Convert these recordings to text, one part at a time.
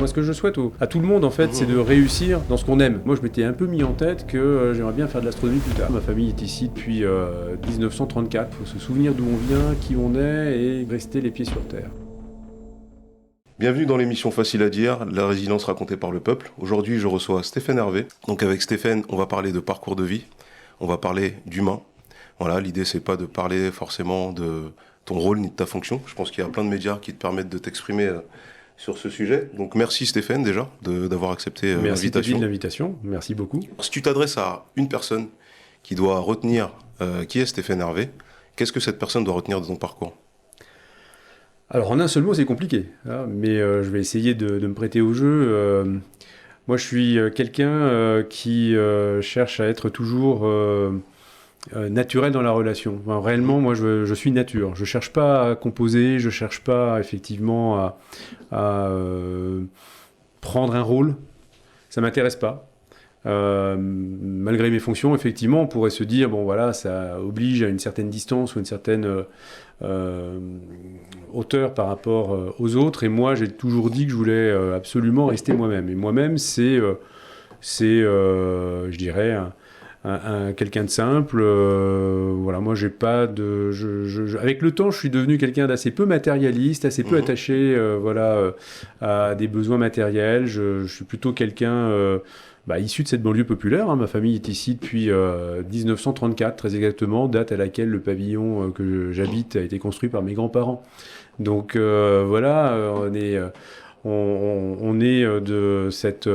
Moi, ce que je souhaite à tout le monde, en fait, c'est de réussir dans ce qu'on aime. Moi, je m'étais un peu mis en tête que j'aimerais bien faire de l'astronomie plus tard. Ma famille est ici depuis 1934. Il faut se souvenir d'où on vient, qui on est et rester les pieds sur terre. Bienvenue dans l'émission Facile à dire, la résilience racontée par le peuple. Aujourd'hui, je reçois Stéphane Hervé. Donc avec Stéphane, on va parler de parcours de vie, on va parler d'humain. Voilà, l'idée, c'est pas de parler forcément de ton rôle ni de ta fonction. Je pense qu'il y a plein de médias qui te permettent de t'exprimer sur ce sujet. Donc merci Stéphane déjà d'avoir accepté l'invitation. l'invitation. Merci de l'invitation, merci beaucoup. Si tu t'adresses à une personne qui doit retenir qui est Stéphane Hervé, qu'est-ce que cette personne doit retenir de ton parcours ? Alors en un seul mot, c'est compliqué, hein, mais je vais essayer de me prêter au jeu. Moi, je suis quelqu'un qui cherche à être toujours naturel dans la relation. Enfin, réellement, moi, je suis nature. Je cherche pas à composer, je cherche pas effectivement à prendre un rôle. Ça m'intéresse pas. Malgré mes fonctions, effectivement, on pourrait se dire, bon voilà, ça oblige à une certaine distance ou une certaine hauteur par rapport aux autres. Et moi, j'ai toujours dit que je voulais absolument rester moi-même. Et moi-même, c'est je dirais, quelqu'un de simple. Voilà, moi, j'ai pas de. Avec le temps, je suis devenu quelqu'un d'assez peu matérialiste, assez peu attaché, à des besoins matériels. Je suis plutôt quelqu'un. Issu de cette banlieue populaire, hein. Ma famille est ici depuis 1934, très exactement, date à laquelle le pavillon que j'habite a été construit par mes grands-parents. Donc voilà, on est de cette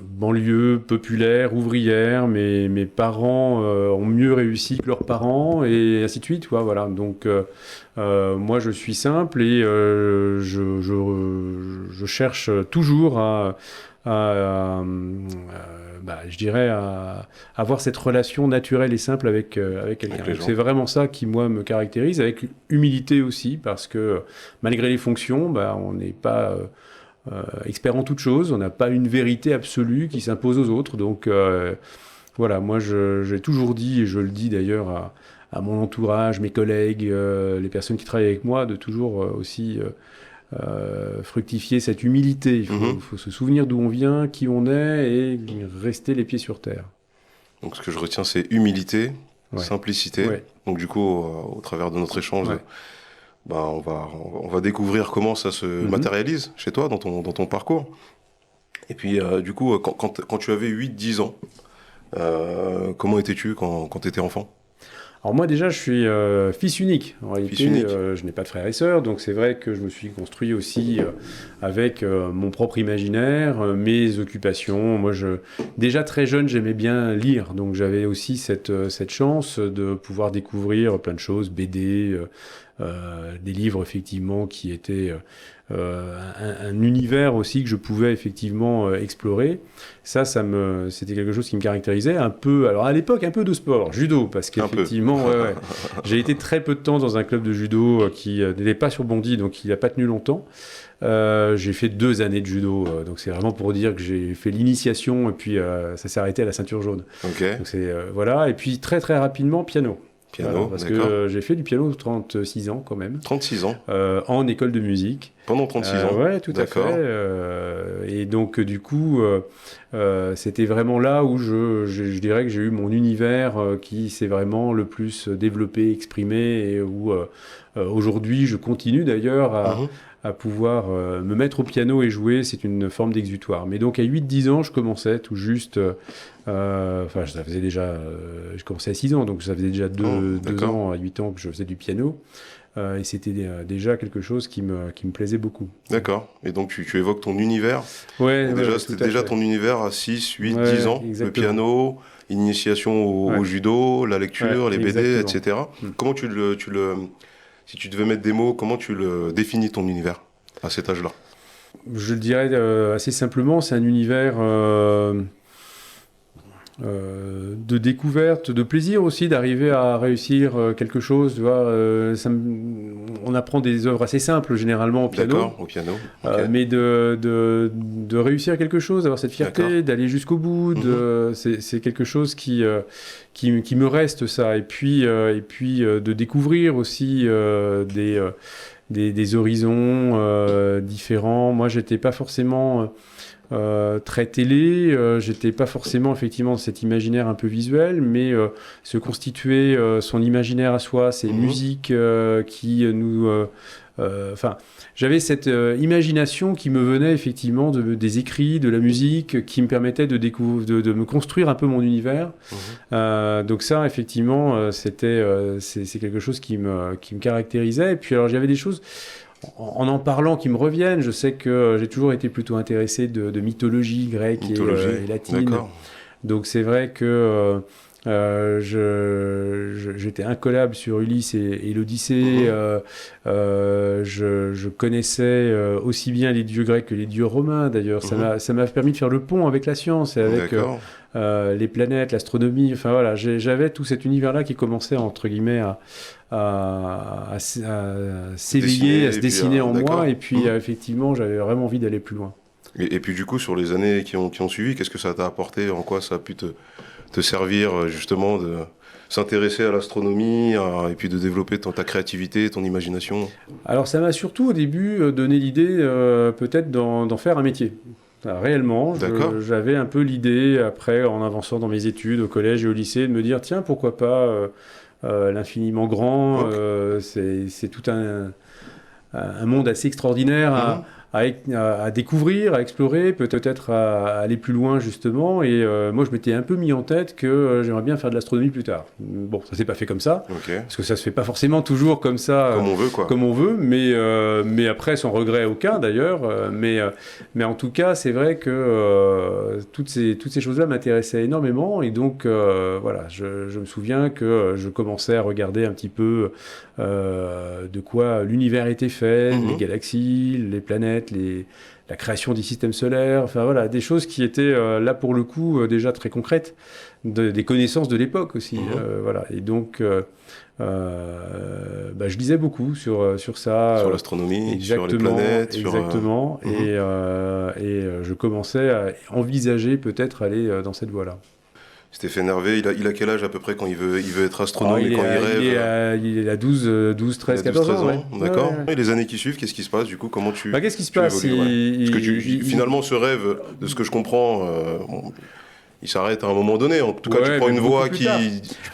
banlieue populaire, ouvrière. Mes parents ont mieux réussi que leurs parents, et ainsi de suite. Voilà. Donc moi, je suis simple et je cherche toujours je dirais à avoir cette relation naturelle et simple avec quelqu'un. Donc, c'est vraiment ça qui, moi, me caractérise, avec humilité aussi, parce que malgré les fonctions, on n'est pas expert en toute chose, on n'a pas une vérité absolue qui s'impose aux autres. Donc voilà, moi j'ai toujours dit, et je le dis d'ailleurs à mon entourage, mes collègues, les personnes qui travaillent avec moi, de toujours aussi fructifier cette humilité. Il faut se souvenir d'où on vient, qui on est, et rester les pieds sur terre. Donc ce que je retiens, c'est humilité, simplicité. Ouais. Donc du coup, au travers de notre échange, on va découvrir comment ça se matérialise chez toi, dans ton parcours. Et puis du coup, quand tu avais 8-10 ans, comment étais-tu quand tu étais enfant ? Alors moi déjà, je suis fils unique. En réalité, je n'ai pas de frères et sœurs, donc c'est vrai que je me suis construit aussi avec mon propre imaginaire, mes occupations. Moi, déjà très jeune, j'aimais bien lire, donc j'avais aussi cette chance de pouvoir découvrir plein de choses, BD, des livres effectivement qui étaient un univers aussi que je pouvais effectivement explorer. C'était quelque chose qui me caractérisait un peu. Alors à l'époque, un peu de sport, judo, parce qu'effectivement, j'ai été très peu de temps dans un club de judo qui n'était pas sur Bondy, donc il n'a pas tenu longtemps. J'ai fait 2 années de judo, donc c'est vraiment pour dire que j'ai fait l'initiation et puis ça s'est arrêté à la ceinture jaune. Okay. Donc voilà, et puis très très rapidement piano. Piano, parce que j'ai fait du piano 36 ans quand même. 36 ans en école de musique. Pendant 36 ans. Ouais, tout à fait. Et donc, du coup, c'était vraiment là où je dirais que j'ai eu mon univers qui s'est vraiment le plus développé, exprimé, et où aujourd'hui, je continue d'ailleurs à pouvoir me mettre au piano et jouer. C'est une forme d'exutoire. Mais donc, à 8-10 ans, je commençais tout juste... ça faisait déjà... je commençais à 6 ans, donc ça faisait déjà 2 ans, à 8 ans que je faisais du piano. Et c'était déjà quelque chose qui me plaisait beaucoup. D'accord. Et donc tu évoques ton univers. Ouais. C'était déjà ton univers à 6, 8, 10 ans. Exactement. Le piano, l'initiation au judo, la lecture, les BD, etc. Comment si tu devais mettre des mots, comment tu le définis ton univers à cet âge-là ? Je le dirais assez simplement, c'est un univers... de découverte, de plaisir aussi, d'arriver à réussir quelque chose. Tu vois, on apprend des œuvres assez simples généralement au piano. D'accord, au piano. Okay. Mais de réussir quelque chose, d'avoir cette fierté, d'aller jusqu'au bout, c'est quelque chose qui me reste, ça. Et puis de découvrir aussi des horizons différents. Moi, j'étais pas forcément très télé, j'étais pas forcément effectivement cet imaginaire un peu visuel, mais se constituer son imaginaire à soi, ces musiques qui nous... Enfin, j'avais cette imagination qui me venait effectivement des écrits, de la musique, qui me permettait de me construire un peu mon univers. Donc ça, effectivement, c'est quelque chose qui me caractérisait. Et puis alors, j'avais des choses en parlant qui me reviennent. Je sais que j'ai toujours été plutôt intéressé de mythologie grecque et latine. D'accord. Donc c'est vrai que j'étais incollable sur Ulysse et l'Odyssée. Je connaissais aussi bien les dieux grecs que les dieux romains. D'ailleurs, ça m'a permis de faire le pont avec la science et avec les planètes, l'astronomie. Enfin voilà, j'avais tout cet univers-là qui commençait entre guillemets à s'éveiller, à se dessiner en moi. Et puis effectivement, j'avais vraiment envie d'aller plus loin. Et puis du coup, sur les années qui ont suivi, qu'est-ce que ça t'a apporté? En quoi ça a pu te servir justement de s'intéresser à l'astronomie et puis de développer ta créativité, ton imagination? Alors ça m'a surtout au début donné l'idée peut-être d'en faire un métier. Alors, réellement, j'avais un peu l'idée, après, en avançant dans mes études au collège et au lycée, de me dire, tiens, pourquoi pas l'infiniment grand, c'est tout un monde assez extraordinaire à découvrir, à explorer, peut-être à aller plus loin justement. Et moi, je m'étais un peu mis en tête que j'aimerais bien faire de l'astronomie plus tard. Bon, ça s'est pas fait comme ça, parce que ça se fait pas forcément toujours comme ça, comme on veut, quoi. Comme on veut, mais après, sans regret aucun d'ailleurs. Mais en tout cas, c'est vrai que toutes ces choses-là m'intéressaient énormément. Et donc, voilà, je me souviens que je commençais à regarder un petit peu de quoi l'univers était fait, les galaxies, les planètes, la création des systèmes solaires, enfin voilà, des choses qui étaient là pour le coup déjà très concrètes, des connaissances de l'époque aussi, voilà. Et donc je lisais beaucoup sur ça, sur l'astronomie, sur les planètes, exactement, et je commençais à envisager peut-être aller dans cette voie-là. Stéphane Hervé, il a quel âge à peu près quand il veut être astronome et quand il rêve? Il a 12, 13, 14 ans. Ouais. D'accord. Et les années qui suivent, qu'est-ce qui se passe du coup? Comment tu qu'est-ce qui se passe évolues, Parce que finalement, ce rêve, de ce que je comprends, il s'arrête à un moment donné. En tout cas, tu prends une voie qui...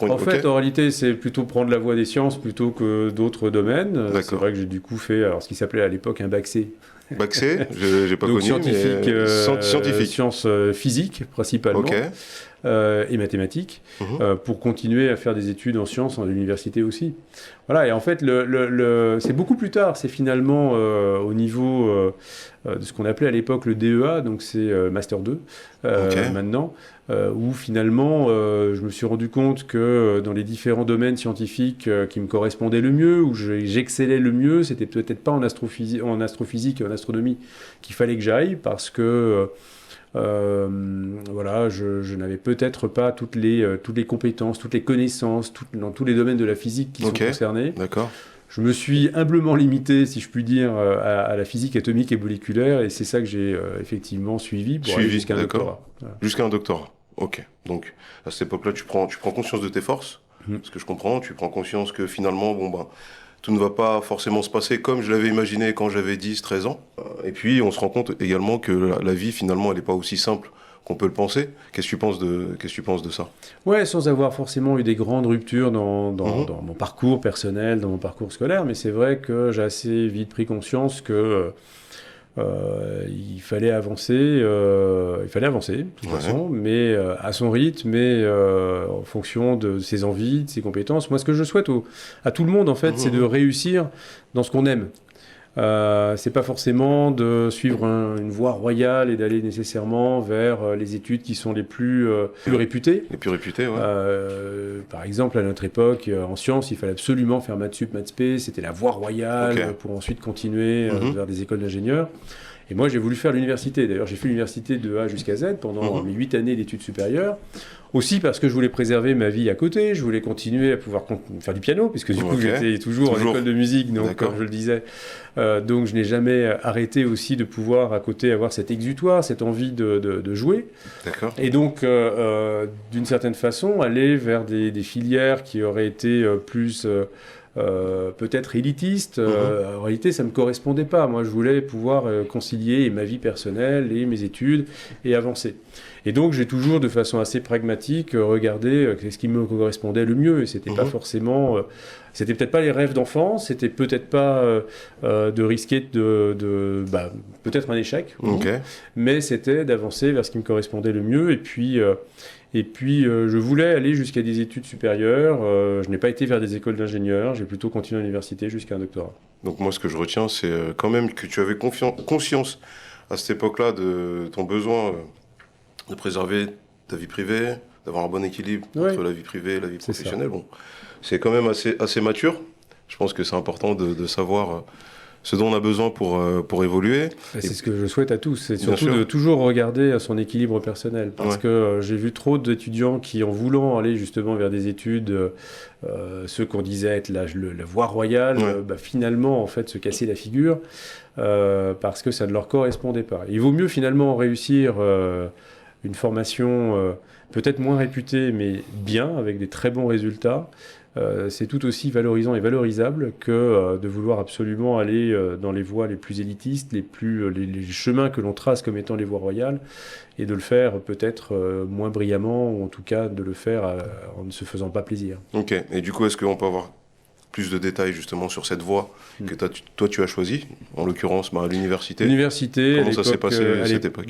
En fait, en réalité, c'est plutôt prendre la voie des sciences plutôt que d'autres domaines. C'est vrai que j'ai du coup fait ce qui s'appelait à l'époque un bac C. Bac C, j'ai pas donc, connu, scientifique. Sciences physiques, principalement. Et mathématiques, pour continuer à faire des études en sciences à l'université aussi. Voilà, et en fait, c'est beaucoup plus tard, c'est finalement au niveau de ce qu'on appelait à l'époque le DEA, donc c'est Master 2, maintenant, où finalement, je me suis rendu compte que dans les différents domaines scientifiques qui me correspondaient le mieux, où j'excellais le mieux, c'était peut-être pas en astrophysique et en astronomie qu'il fallait que j'aille, parce que voilà, je n'avais peut-être pas toutes les compétences, toutes les connaissances dans tous les domaines de la physique qui sont concernés. D'accord. Je me suis humblement limité, si je puis dire, à la physique atomique et moléculaire, et c'est ça que j'ai effectivement suivi pour aller jusqu'à un doctorat. Voilà. Jusqu'à un doctorat. Ok. Donc à cette époque-là, tu prends conscience de tes forces, ce que je comprends. Tu prends conscience que finalement, tout ne va pas forcément se passer comme je l'avais imaginé quand j'avais 10, 13 ans. Et puis, on se rend compte également que la vie, finalement, elle n'est pas aussi simple qu'on peut le penser. Qu'est-ce que tu penses de ça? Ouais, sans avoir forcément eu des grandes ruptures dans mon parcours personnel, dans mon parcours scolaire, mais c'est vrai que j'ai assez vite pris conscience que il fallait avancer de toute façon, mais à son rythme, mais en fonction de ses envies, de ses compétences. Moi, ce que je souhaite à tout le monde, en fait, c'est de réussir dans ce qu'on aime. C'est pas forcément de suivre une voie royale et d'aller nécessairement vers les études qui sont les plus réputées. Les plus réputées, ouais. Par exemple, à notre époque, en sciences, il fallait absolument faire maths sup, maths spé. C'était la voie royale pour ensuite continuer vers des écoles d'ingénieurs. Et moi, j'ai voulu faire l'université. D'ailleurs, j'ai fait l'université de A jusqu'à Z pendant mes 8 années d'études supérieures. Aussi parce que je voulais préserver ma vie à côté. Je voulais continuer à pouvoir faire du piano, puisque du coup, j'étais toujours en école de musique, donc, comme je le disais. Donc, je n'ai jamais arrêté aussi de pouvoir, à côté, avoir cet exutoire, cette envie de jouer. D'accord. Et donc, d'une certaine façon, aller vers des filières qui auraient été plus peut-être élitiste. En réalité, ça ne me correspondait pas. Moi, je voulais pouvoir concilier ma vie personnelle et mes études et avancer. Et donc, j'ai toujours, de façon assez pragmatique, regardé ce qui me correspondait le mieux. Et c'était pas forcément... c'était peut-être pas les rêves d'enfance, c'était peut-être pas de risquer peut-être un échec, mais c'était d'avancer vers ce qui me correspondait le mieux. Et puis, je voulais aller jusqu'à des études supérieures. Je n'ai pas été vers des écoles d'ingénieurs. J'ai plutôt continué à l'université jusqu'à un doctorat. Donc moi, ce que je retiens, c'est quand même que tu avais conscience à cette époque-là de ton besoin de préserver ta vie privée, d'avoir un bon équilibre entre la vie privée et la vie professionnelle. Bon, c'est quand même assez mature. Je pense que c'est important de savoir ce dont on a besoin pour évoluer. C'est ce que je souhaite à tous, c'est surtout de toujours regarder son équilibre personnel, parce que j'ai vu trop d'étudiants qui, en voulant aller justement vers des études, ceux qu'on disait être la voie royale, finalement en fait se casser la figure, parce que ça ne leur correspondait pas. Il vaut mieux finalement réussir une formation peut-être moins réputée, mais bien, avec des très bons résultats. C'est tout aussi valorisant et valorisable que de vouloir absolument aller dans les voies les plus élitistes, les chemins que l'on trace comme étant les voies royales, et de le faire peut-être moins brillamment, ou en tout cas de le faire en ne se faisant pas plaisir. Ok, et du coup, est-ce qu'on peut avoir plus de détails justement sur cette voie que toi tu as choisie, en l'occurrence l'université. L'université, comment ça s'est passé à cette époque?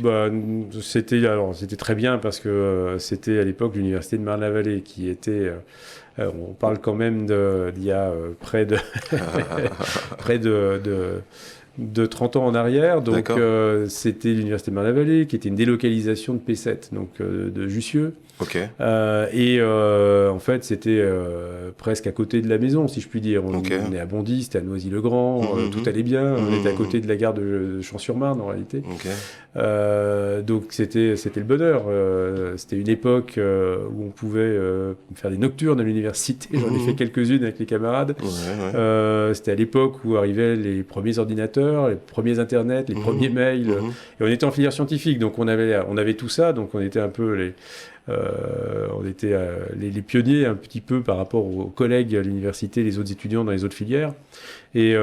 C'était très bien parce que c'était à l'époque l'université de Marne-la-Vallée qui était... on parle quand même d'il y a près de 30 ans en arrière. Donc c'était l'université de Marne-la-Vallée qui était une délocalisation de P7, donc de Jussieu. En fait, c'était presque à côté de la maison, si je puis dire. On est à Bondy, c'était à Noisy-le-Grand, tout allait bien. On était à côté de la gare de Champs-sur-Marne, en réalité. Donc c'était le bonheur. C'était une époque où on pouvait faire des nocturnes à l'université. J'en ai fait quelques-unes avec les camarades. C'était à l'époque où arrivaient les premiers ordinateurs, les premiers internets, les premiers mails. Et on était en filière scientifique, donc on avait tout ça. Donc on était un peu les pionniers un petit peu par rapport aux collègues à l'université, les autres étudiants dans les autres filières. Et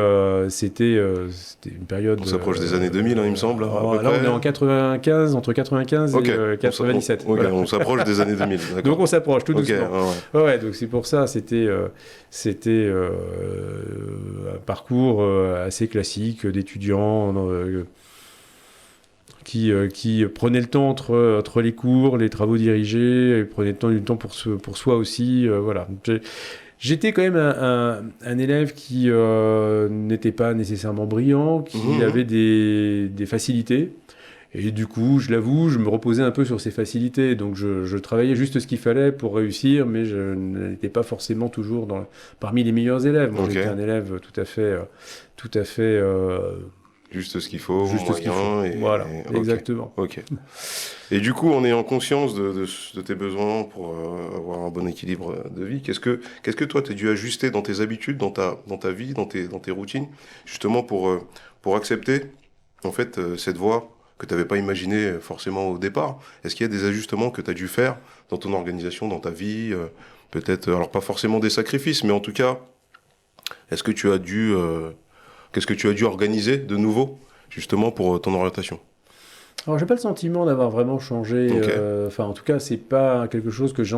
c'était une période... On s'approche des années 2000, il me semble. Là, on est en 95, entre 95 et 97. On s'approche des années 2000. Donc on s'approche tout doucement. Donc c'est pour ça, c'était un parcours assez classique d'étudiants qui prenait le temps entre les cours, les travaux dirigés, et prenait du temps pour soi aussi. Voilà. J'étais quand même un élève qui n'était pas nécessairement brillant, qui avait des facilités. Et du coup, je l'avoue, je me reposais un peu sur ces facilités. Donc je travaillais juste ce qu'il fallait pour réussir, mais je n'étais pas forcément toujours parmi les meilleurs élèves. Moi, j'étais un élève tout à fait juste ce qu'il faut, voilà, exactement. Et du coup, en ayant conscience de tes besoins pour avoir un bon équilibre de vie, qu'est-ce que toi, tu as dû ajuster dans tes habitudes, dans ta vie, dans tes routines, justement pour accepter en fait cette voie que tu n'avais pas imaginée forcément au départ? Est-ce qu'il y a des ajustements que tu as dû faire dans ton organisation, dans ta vie, peut-être, alors pas forcément des sacrifices, mais en tout cas, est-ce que tu as dû... Qu'est-ce que tu as dû organiser de nouveau, justement, pour ton orientation? Alors, j'ai pas le sentiment d'avoir vraiment changé. En tout cas, c'est pas quelque chose que je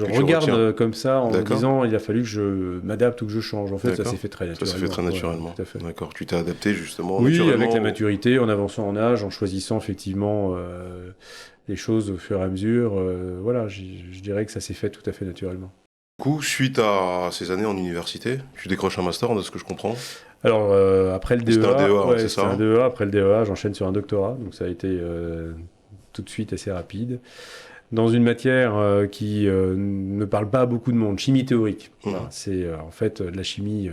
regarde comme ça en me disant il a fallu que je m'adapte ou que je change. En fait, ça s'est fait très naturellement. Ça s'est fait très naturellement. Tout à fait. D'accord. Tu t'es adapté justement. Oui, avec la maturité, en avançant en âge, en choisissant effectivement les choses au fur et à mesure. Voilà, je dirais que ça s'est fait tout à fait naturellement. Du coup, suite à ces années en université, tu décroches un master, de ce que je comprends. Alors, après le DEA, c'est ça, un DEA, après le DEA, j'enchaîne sur un doctorat, donc ça a été tout de suite assez rapide, dans une matière qui ne parle pas à beaucoup de monde, chimie théorique. Voilà, c'est en fait de la chimie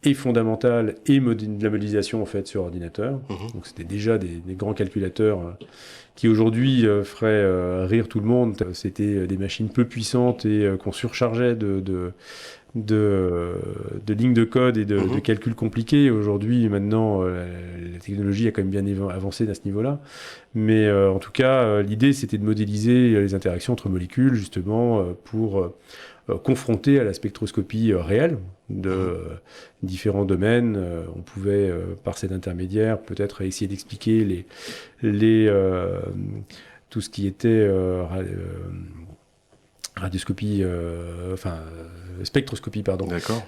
et fondamentale et de la modélisation en fait sur ordinateur. Donc c'était déjà des grands calculateurs qui aujourd'hui feraient rire tout le monde. C'était des machines peu puissantes et qu'on surchargeait de lignes de code et de calculs compliqués. Aujourd'hui, maintenant, la technologie a quand même bien avancé à ce niveau-là. Mais en tout cas, l'idée, c'était de modéliser les interactions entre molécules, justement, pour confronté à la spectroscopie réelle de différents domaines. On pouvait, par cet intermédiaire, peut-être essayer d'expliquer tout ce qui était radioscopie, spectroscopie, pardon. D'accord.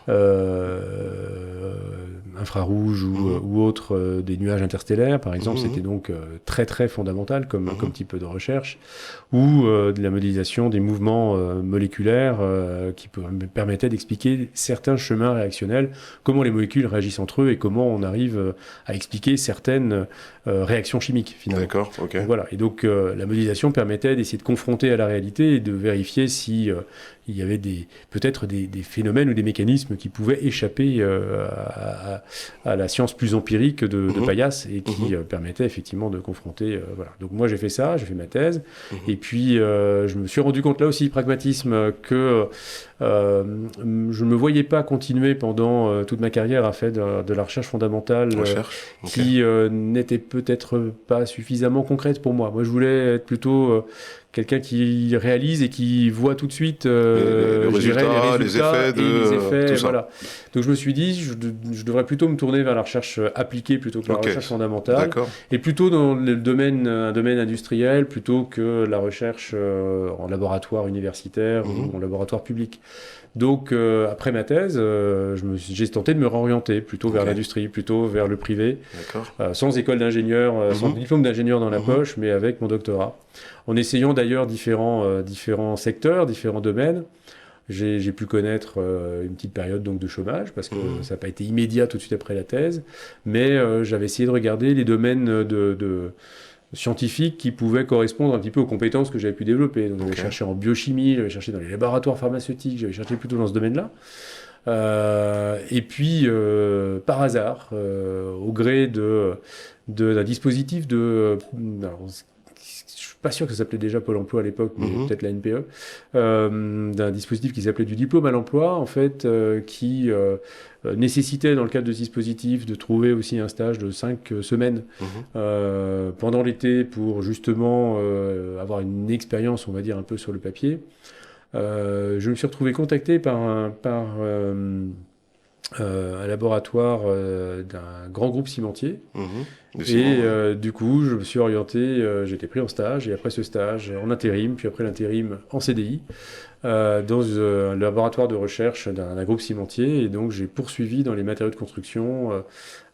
Infrarouge ou autre, des nuages interstellaires, par exemple, c'était donc très très fondamental comme type de recherche, ou de la modélisation des mouvements moléculaires qui permettaient d'expliquer certains chemins réactionnels, comment les molécules réagissent entre eux et comment on arrive à expliquer certaines réactions chimiques, finalement. D'accord, ok. Voilà. Et donc la modélisation permettait d'essayer de confronter à la réalité et de vérifier si il y avait peut-être des phénomènes ou des mécanismes qui pouvaient échapper à la science plus empirique de Paillasse et qui permettaient effectivement de confronter. Voilà. Donc moi j'ai fait ça, j'ai fait ma thèse, et puis je me suis rendu compte là aussi, pragmatisme, que je ne me voyais pas continuer pendant toute ma carrière à faire de la recherche fondamentale qui n'était peut-être pas suffisamment concrète pour moi. Moi je voulais être plutôt quelqu'un qui réalise et qui voit tout de suite les résultats, les effets, tout ça. Voilà. Donc je me suis dit, je devrais plutôt me tourner vers la recherche appliquée plutôt que la recherche fondamentale, et plutôt dans un domaine industriel plutôt que la recherche en laboratoire universitaire ou en laboratoire public. Donc après ma thèse, j'ai tenté de me réorienter plutôt vers l'industrie, plutôt vers le privé, sans école d'ingénieur, sans diplôme d'ingénieur dans la poche, mais avec mon doctorat. En essayant d'ailleurs différents secteurs, différents domaines. J'ai pu connaître une petite période donc de chômage, parce que ça n'a pas été immédiat tout de suite après la thèse, mais j'avais essayé de regarder les domaines scientifiques qui pouvaient correspondre un petit peu aux compétences que j'avais pu développer. Donc j'avais cherché en biochimie, j'avais cherché dans les laboratoires pharmaceutiques, j'avais cherché plutôt dans ce domaine-là. Et puis, par hasard, au gré d'un dispositif alors, je suis pas sûr que ça s'appelait déjà Pôle emploi à l'époque, mais peut-être la NPE, d'un dispositif qui s'appelait du diplôme à l'emploi, en fait, qui nécessitait, dans le cadre de ce dispositif, de trouver aussi un stage de 5 semaines pendant l'été pour justement avoir une expérience, on va dire, un peu sur le papier. Je me suis retrouvé contacté par un laboratoire d'un grand groupe cimentier. Du coup, je me suis orienté, j'ai été pris en stage, et après ce stage, en intérim, puis après l'intérim, en CDI, dans un laboratoire de recherche d'un groupe cimentier. Et donc, j'ai poursuivi dans les matériaux de construction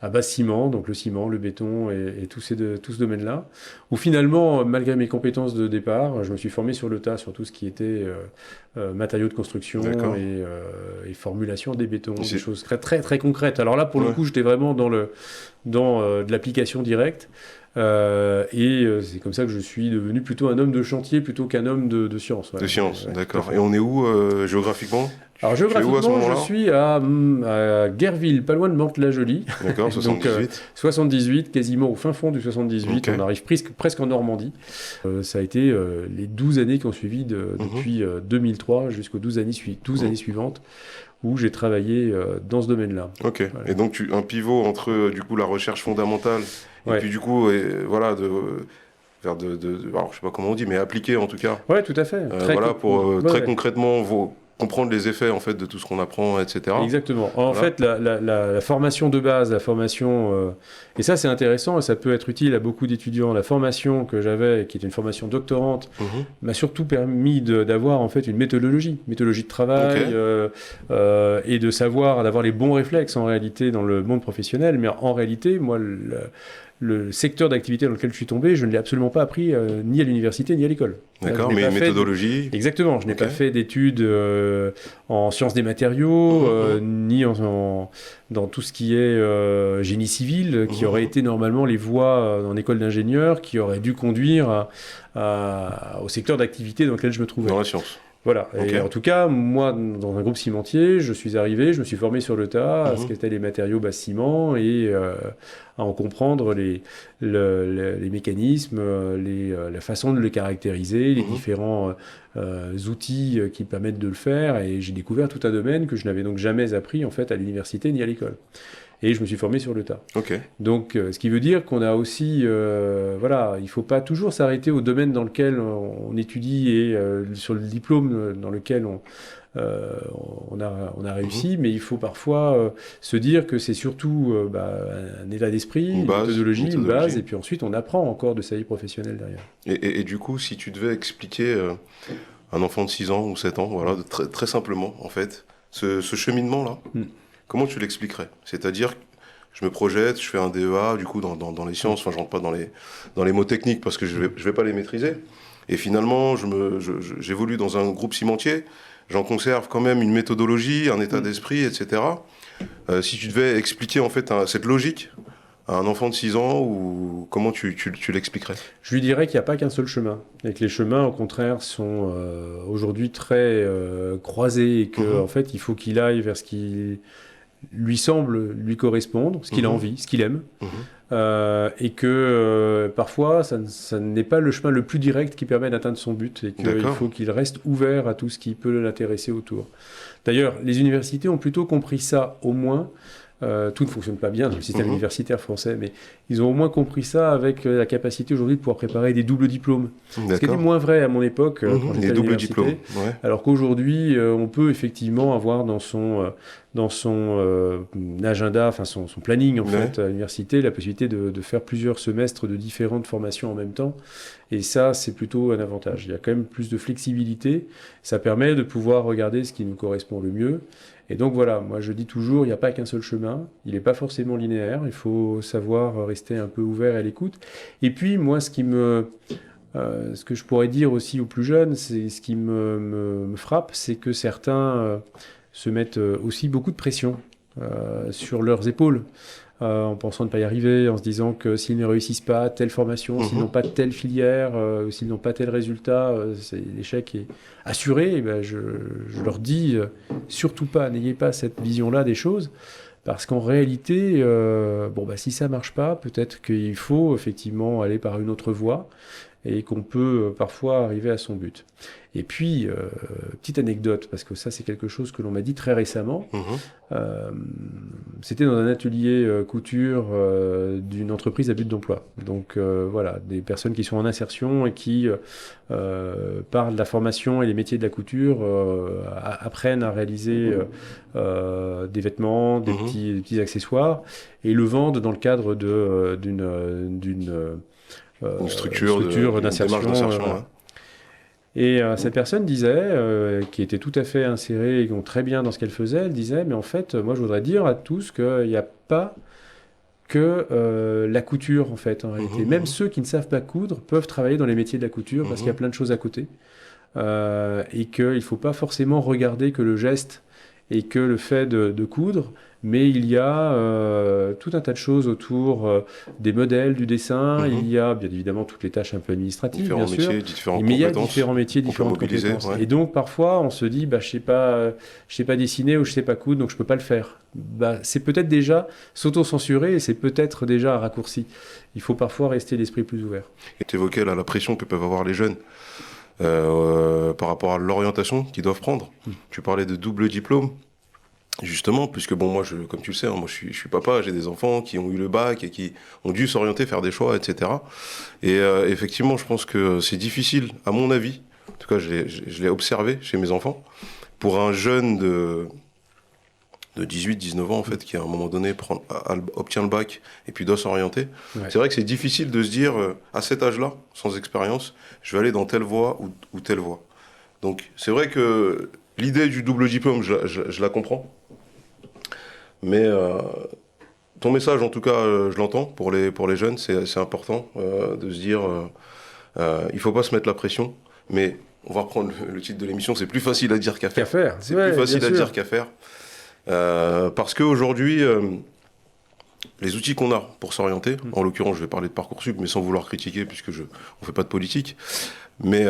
à base ciment, donc le ciment, le béton et tout ce domaine-là, où finalement, malgré mes compétences de départ, je me suis formé sur le tas, sur tout ce qui était matériaux de construction et formulation des bétons, des choses très, très, très concrètes. Alors là, pour le coup, j'étais vraiment dans de l'application directe. C'est comme ça que je suis devenu plutôt un homme de chantier plutôt qu'un homme de science. De science, d'accord. Et on est où géographiquement? Alors géographiquement, je suis à Guerville, pas loin de Mantes-la-Jolie. D'accord, 78. Donc, 78, quasiment au fin fond du 78. On arrive presque en Normandie. Ça a été les 12 années qui ont suivi depuis 2003 jusqu'aux 12 années suivantes, où j'ai travaillé dans ce domaine-là. Ok. Voilà. Et donc un pivot entre du coup la recherche fondamentale et puis du coup voilà alors je sais pas comment on dit, mais appliquer en tout cas. Ouais, tout à fait. Très concrètement comprendre les effets en fait de tout ce qu'on apprend, etc. Exactement. En fait, la formation de base, et ça c'est intéressant et ça peut être utile à beaucoup d'étudiants. La formation que j'avais, qui était une formation doctorante, m'a surtout permis d'avoir en fait une méthodologie de travail et d'avoir les bons réflexes en réalité dans le monde professionnel. Mais en réalité, moi, le secteur d'activité dans lequel je suis tombé, je ne l'ai absolument pas appris ni à l'université ni à l'école. D'accord, mais une méthodologie. Exactement, je n'ai pas fait d'études en sciences des matériaux, ni dans tout ce qui est génie civil, qui aurait été normalement les voies en école d'ingénieur, qui auraient dû conduire au secteur d'activité dans lequel je me trouvais. Dans la science. Voilà, et en tout cas, moi, dans un groupe cimentier, je suis arrivé, je me suis formé sur le tas à ce qu'étaient les matériaux base ciment et à en comprendre les mécanismes, la façon de le caractériser, les différents outils qui permettent de le faire, et j'ai découvert tout un domaine que je n'avais donc jamais appris en fait à l'université ni à l'école. Et je me suis formé sur le tas. Donc, ce qui veut dire qu'on a aussi, il ne faut pas toujours s'arrêter au domaine dans lequel on étudie et sur le diplôme dans lequel on a réussi, mais il faut parfois se dire que c'est surtout un état d'esprit, une méthodologie, une base, et puis ensuite on apprend encore de sa vie professionnelle derrière. Et du coup, si tu devais expliquer un enfant de 6 ans ou 7 ans, voilà, très, très simplement, en fait, ce cheminement-là, comment tu l'expliquerais? C'est-à-dire, je me projette, je fais un DEA, du coup, dans les sciences, enfin, je rentre pas dans les mots techniques parce que je vais pas les maîtriser. Et finalement, j'évolue dans un groupe cimentier, j'en conserve quand même une méthodologie, un état d'esprit, etc. Si tu devais expliquer, en fait, cette logique à un enfant de 6 ans, ou comment tu l'expliquerais? Je lui dirais qu'il n'y a pas qu'un seul chemin, et que les chemins, au contraire, sont aujourd'hui très croisés, et qu'en fait, il faut qu'il aille vers ce qui lui semble lui correspondre, ce qu'il a envie, ce qu'il aime, et que parfois, ça n'est pas le chemin le plus direct qui permet d'atteindre son but, et qu'il faut qu'il reste ouvert à tout ce qui peut l'intéresser autour. D'ailleurs, les universités ont plutôt compris ça, au moins. Tout ne fonctionne pas bien dans le système universitaire français, mais ils ont au moins compris ça avec la capacité aujourd'hui de pouvoir préparer des doubles diplômes. Ce qui était moins vrai à mon époque, quand j'étais à l'université, alors qu'aujourd'hui, on peut effectivement avoir dans son agenda, enfin son planning en fait, à l'université, la possibilité de faire plusieurs semestres de différentes formations en même temps. Et ça, c'est plutôt un avantage. Il y a quand même plus de flexibilité. Ça permet de pouvoir regarder ce qui nous correspond le mieux. Et donc voilà, moi je dis toujours, il n'y a pas qu'un seul chemin, il n'est pas forcément linéaire, il faut savoir rester un peu ouvert à l'écoute. Et puis moi, ce que je pourrais dire aussi aux plus jeunes, c'est ce qui me frappe, c'est que certains se mettent aussi beaucoup de pression sur leurs épaules. En pensant ne pas y arriver, en se disant que s'ils ne réussissent pas telle formation, s'ils n'ont pas telle filière, ou s'ils n'ont pas tel résultat, l'échec est assuré. Et ben je leur dis, surtout pas, n'ayez pas cette vision-là des choses, parce qu'en réalité, si ça marche pas, peut-être qu'il faut effectivement aller par une autre voie, et qu'on peut parfois arriver à son but. Et puis, petite anecdote, parce que ça c'est quelque chose que l'on m'a dit très récemment, c'était dans un atelier couture d'une entreprise à but d'emploi. Donc voilà, des personnes qui sont en insertion et qui, par la formation et les métiers de la couture, apprennent à réaliser des vêtements, des petits accessoires, et le vendent dans le cadre d'une structure d'insertion. Et cette personne disait, qui était tout à fait insérée et très bien dans ce qu'elle faisait, elle disait, mais en fait, moi je voudrais dire à tous qu'il n'y a pas que la couture en fait, en réalité. Même ceux qui ne savent pas coudre peuvent travailler dans les métiers de la couture parce qu'il y a plein de choses à côté. Et qu'il ne faut pas forcément regarder que le geste et que le fait de coudre, mais il y a tout un tas de choses autour des modèles, du dessin, il y a bien évidemment toutes les tâches un peu administratives, bien sûr, mais il y a différents métiers, différentes compétences. Ouais. Et donc parfois on se dit, je sais pas dessiner ou je sais pas coudre, donc je peux pas le faire. C'est peut-être déjà s'auto-censurer et c'est peut-être déjà un raccourci. Il faut parfois rester l'esprit plus ouvert. Et tu évoquais là, la pression que peuvent avoir les jeunes par rapport à l'orientation qu'ils doivent prendre. Tu parlais de double diplôme. Justement, puisque moi, comme tu le sais, moi je suis papa, j'ai des enfants qui ont eu le bac et qui ont dû s'orienter, faire des choix, etc. Et effectivement, je pense que c'est difficile, à mon avis, en tout cas je l'ai observé chez mes enfants, pour un jeune de 18-19 ans, en fait, qui à un moment donné obtient le bac et puis doit s'orienter. Ouais. C'est vrai que c'est difficile de se dire, à cet âge-là, sans expérience, je vais aller dans telle voie ou telle voie. Donc c'est vrai que l'idée du double diplôme, je la comprends. Mais ton message, en tout cas, je l'entends pour les jeunes, c'est important de se dire, il ne faut pas se mettre la pression, mais on va reprendre le titre de l'émission, c'est plus facile à dire qu'à faire. C'est plus facile à dire qu'à faire. Parce qu'aujourd'hui, les outils qu'on a pour s'orienter, en l'occurrence, je vais parler de Parcoursup, mais sans vouloir critiquer, puisque on ne fait pas de politique, mais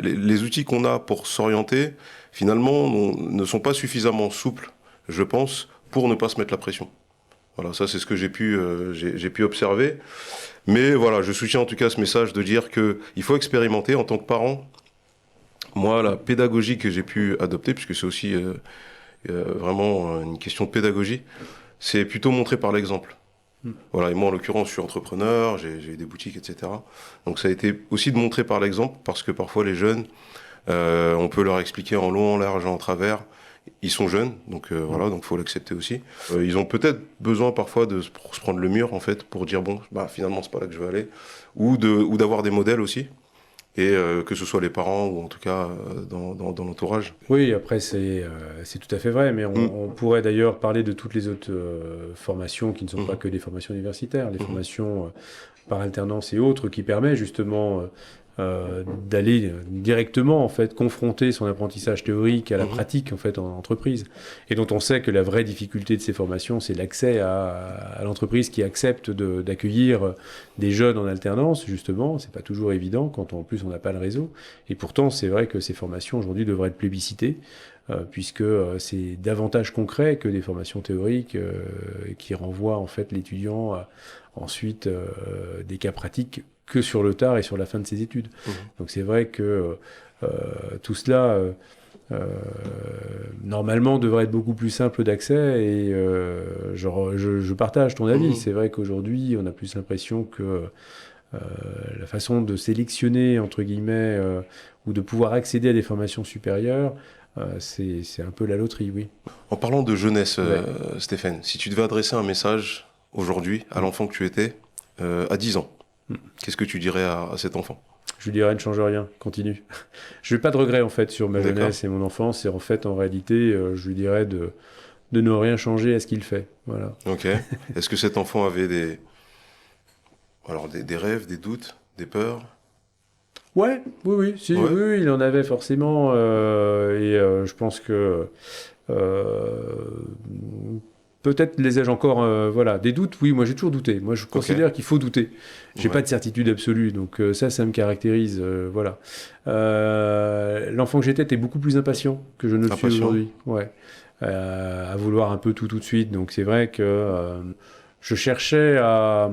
les outils qu'on a pour s'orienter, finalement, ne sont pas suffisamment souples, je pense, pour ne pas se mettre la pression. Voilà, ça c'est ce que j'ai pu observer. Mais voilà, je soutiens en tout cas ce message de dire qu'il faut expérimenter en tant que parent. Moi, la pédagogie que j'ai pu adopter, puisque c'est aussi vraiment une question de pédagogie, c'est plutôt montrer par l'exemple. Voilà, et moi en l'occurrence je suis entrepreneur, j'ai des boutiques, etc. Donc ça a été aussi de montrer par l'exemple, parce que parfois les jeunes On peut leur expliquer en long, en large, en travers. Ils sont jeunes, donc voilà, donc faut l'accepter aussi. Ils ont peut-être besoin parfois de se prendre le mur en fait pour dire bon, bah finalement c'est pas là que je veux aller, ou d'avoir des modèles aussi, et que ce soit les parents ou en tout cas dans l'entourage. Oui, après c'est tout à fait vrai, mais on pourrait d'ailleurs parler de toutes les autres formations qui ne sont pas que des formations universitaires, les formations par alternance et autres qui permettent justement d'aller directement en fait confronter son apprentissage théorique à la pratique en fait en entreprise, et dont on sait que la vraie difficulté de ces formations, c'est l'accès à l'entreprise qui accepte d'accueillir des jeunes en alternance. Justement, c'est pas toujours évident quand en plus on n'a pas le réseau, et pourtant c'est vrai que ces formations aujourd'hui devraient être plébiscitées, puisque c'est davantage concret que des formations théoriques qui renvoient en fait l'étudiant à ensuite des cas pratiques que sur le tard et sur la fin de ses études. Donc c'est vrai que tout cela, normalement, devrait être beaucoup plus simple d'accès, et je partage ton avis. C'est vrai qu'aujourd'hui, on a plus l'impression que la façon de sélectionner, entre guillemets, ou de pouvoir accéder à des formations supérieures, c'est un peu la loterie, oui. En parlant de jeunesse, Stéphane, si tu devais adresser un message aujourd'hui à l'enfant que tu étais, à 10 ans, qu'est-ce que tu dirais à cet enfant? Je lui dirais ne change rien, continue. Je n'ai pas de regret en fait sur ma jeunesse et mon enfance, et en fait en réalité je lui dirais de ne rien changer à ce qu'il fait. Voilà. Ok. Est-ce que cet enfant avait des rêves, des doutes, des peurs? Ouais, oui, oui, il en avait forcément, et je pense que peut-être les ai-je encore, voilà, des doutes. Oui, moi j'ai toujours douté. Moi je considère qu'il faut douter. J'ai pas de certitude absolue, donc ça me caractérise, voilà. L'enfant que j'étais était beaucoup plus impatient que je ne le suis aujourd'hui. Ouais, à vouloir un peu tout de suite. Donc c'est vrai que je cherchais à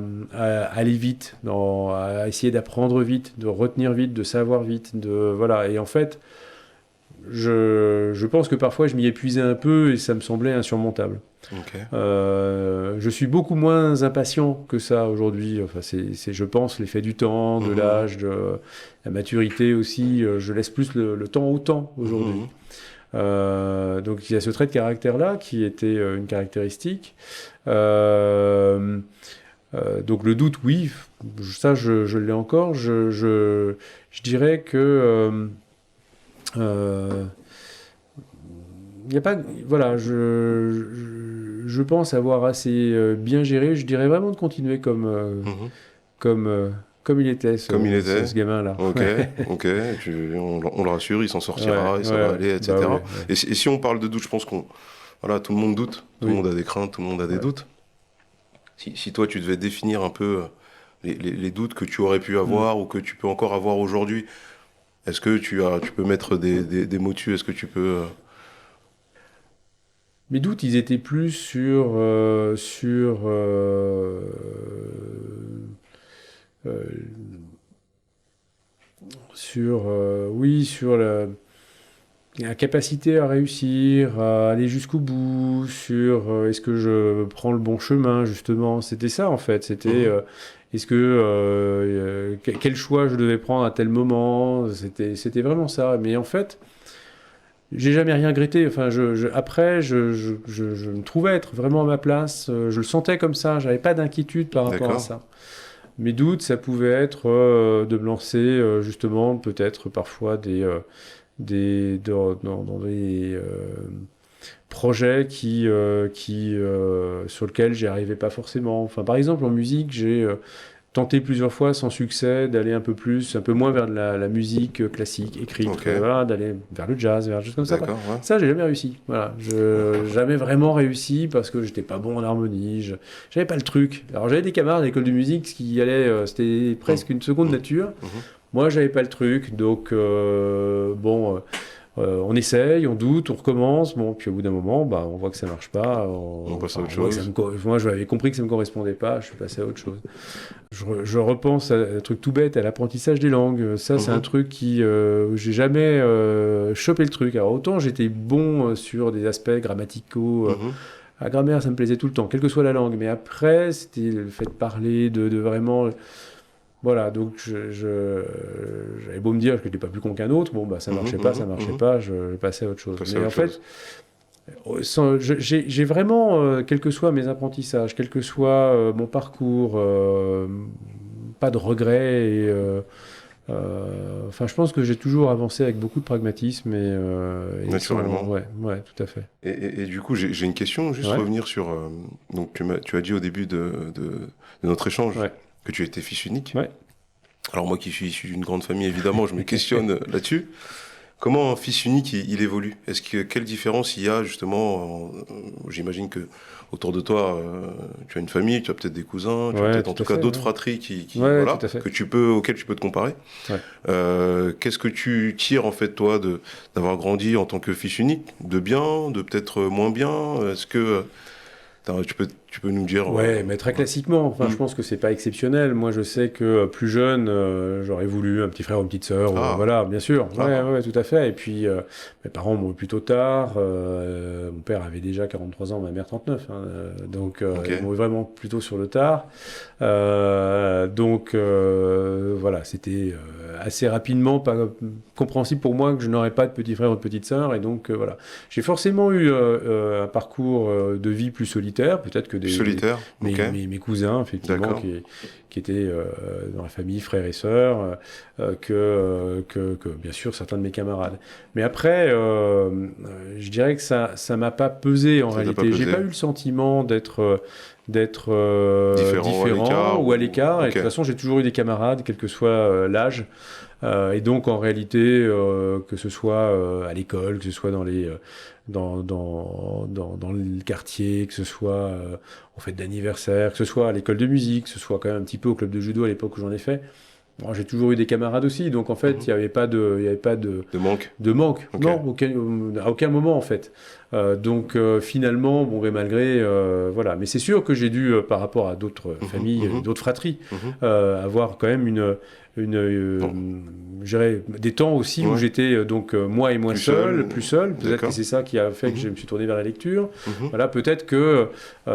aller vite, à essayer d'apprendre vite, de retenir vite, de savoir vite, voilà. Et en fait, je pense que parfois je m'y épuisais un peu et ça me semblait insurmontable. Okay. Je suis beaucoup moins impatient que ça aujourd'hui. Enfin, c'est, je pense, l'effet du temps, de l'âge, de la maturité aussi. Je laisse plus le temps au temps aujourd'hui. Donc il y a ce trait de caractère-là qui était une caractéristique. Donc le doute, oui, ça je l'ai encore. Je dirais que il n'y a pas, voilà, je pense avoir assez bien géré. Je dirais vraiment de continuer comme il était, ce gamin-là. Ok, ok. On le rassure, il s'en sortira, ça va aller, etc. Bah, et si on parle de doute, je pense tout le monde doute, tout le monde a des craintes, tout le monde a des doutes. Si toi tu devais définir un peu les doutes que tu aurais pu avoir ou que tu peux encore avoir aujourd'hui, est-ce que tu peux mettre des mots dessus? Est-ce que tu peux... Mes doutes, ils étaient plus sur la capacité à réussir, à aller jusqu'au bout, sur est-ce que je prends le bon chemin, justement. C'était ça, en fait. C'était est-ce que quel choix je devais prendre à tel moment. C'était vraiment ça. Mais en fait, j'ai jamais rien regretté. Enfin, après, je me trouvais être vraiment à ma place. Je le sentais comme ça. J'avais pas d'inquiétude par rapport à ça. Mes doutes, ça pouvait être de me lancer justement, peut-être parfois dans des projets sur lesquels j'y arrivais pas forcément. Enfin, par exemple, en musique, j'ai tenté plusieurs fois sans succès d'aller un peu moins vers la musique classique, écrite, voilà, d'aller vers le jazz, vers juste comme ça. Ouais. Ça, j'ai jamais réussi. Voilà, jamais vraiment réussi parce que j'étais pas bon en harmonie, j'avais pas le truc. Alors j'avais des camarades à l'école de musique qui allaient, c'était presque une seconde nature. Moi, j'avais pas le truc, donc on essaye, on doute, on recommence, puis au bout d'un moment, on voit que ça marche pas. On passe à autre chose. Moi, j'avais compris que ça me correspondait pas, je suis passé à autre chose. Je repense à un truc tout bête, à l'apprentissage des langues. Ça, c'est un truc où j'ai jamais chopé le truc. Alors autant j'étais bon sur des aspects grammaticaux. La grammaire, ça me plaisait tout le temps, quelle que soit la langue. Mais après, c'était le fait de parler, de vraiment... Voilà, donc j'avais beau me dire que je n'étais pas plus con qu'un autre, bon, bah, ça marchait pas, je passais à autre chose. Mais en fait, j'ai vraiment, quels que soient mes apprentissages, quel que soit mon parcours, pas de regrets. Enfin, je pense que j'ai toujours avancé avec beaucoup de pragmatisme et naturellement. Ouais, tout à fait. Et du coup, j'ai une question, juste revenir sur. Donc, tu as dit au début de notre échange que tu étais fils unique. Ouais. Alors, moi qui suis issu d'une grande famille, évidemment, je me questionne là-dessus. Comment un fils unique, il évolue? Quelle différence il y a justement j'imagine que autour de toi, tu as une famille, tu as peut-être des cousins, tu as peut-être en tout cas d'autres fratries auxquels tu peux te comparer. Ouais. Qu'est-ce que tu tires en fait toi d'avoir grandi en tant que fils unique? De bien, de peut-être moins bien? Est-ce que tu peux nous dire... Ouais, mais très classiquement. Enfin, je pense que c'est pas exceptionnel. Moi, je sais que plus jeune, j'aurais voulu un petit frère ou une petite sœur. Voilà, bien sûr. Ouais, tout à fait. Et puis, mes parents m'ont eu plutôt tard. Mon père avait déjà 43 ans, ma mère 39. Donc, ils m'ont eu vraiment plutôt sur le tard. Voilà, c'était assez rapidement pas compréhensible pour moi que je n'aurais pas de petit frère ou de petite sœur. Et donc, voilà. J'ai forcément eu un parcours de vie plus solitaire, peut-être que mes cousins, effectivement, qui étaient dans la famille, frères et sœurs, que bien sûr certains de mes camarades. Mais après, je dirais que ça m'a pas pesé en réalité. J'ai pas eu le sentiment d'être différent ou à l'écart. Et de toute façon, j'ai toujours eu des camarades, quel que soit l'âge. Et donc, en réalité, que ce soit à l'école, que ce soit dans le quartier, que ce soit aux fêtes d'anniversaire, que ce soit à l'école de musique, que ce soit quand même un petit peu au club de judo à l'époque où j'en ai fait. Bon, j'ai toujours eu des camarades aussi, donc en fait, il n'y avait pas de manque. Non, à aucun moment en fait. Finalement, bon, mais malgré, voilà. Mais c'est sûr que j'ai dû, par rapport à d'autres familles, d'autres fratries, avoir quand même je dirais, des temps aussi où j'étais moi et moi plus seul. Peut-être que c'est ça qui a fait que je me suis tourné vers la lecture. Voilà, peut-être que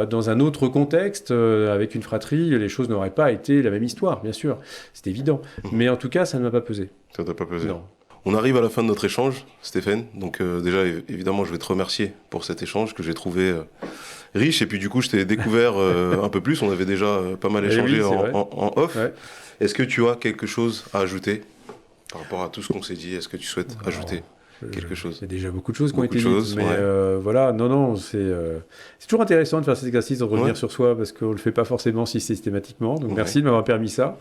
dans un autre contexte, avec une fratrie, les choses n'auraient pas été la même histoire, bien sûr. C'est évident. Mais en tout cas, ça ne m'a pas pesé. Ça ne t'a pas pesé. Non. On arrive à la fin de notre échange, Stéphane. Donc déjà, évidemment, je vais te remercier pour cet échange que j'ai trouvé riche. Et puis du coup, je t'ai découvert un peu plus. On avait déjà pas mal échangé en off. Ouais. Est-ce que tu as quelque chose à ajouter par rapport à tout ce qu'on s'est dit? Est-ce que tu souhaites ajouter quelque chose? Il y a déjà beaucoup de choses qui ont été dites. Mais voilà, non, c'est toujours intéressant de faire cet exercice, de revenir sur soi, parce qu'on ne le fait pas forcément si systématiquement. Donc merci de m'avoir permis ça.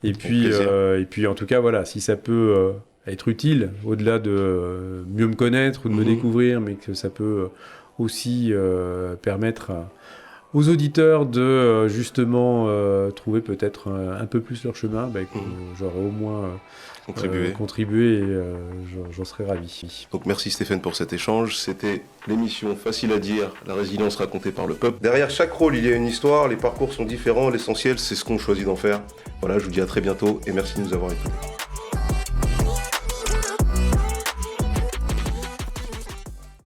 Et puis en tout cas, voilà, si ça peut... être utile, au-delà de mieux me connaître ou de me découvrir, mais que ça peut aussi permettre aux auditeurs de justement trouver peut-être un peu plus leur chemin, j'aurais au moins contribué et j'en serais ravi. Donc merci Stéphane pour cet échange. C'était l'émission Facile à dire, la résilience racontée par le peuple. Derrière chaque rôle, il y a une histoire, les parcours sont différents, l'essentiel c'est ce qu'on choisit d'en faire. Voilà, je vous dis à très bientôt et merci de nous avoir écoutés.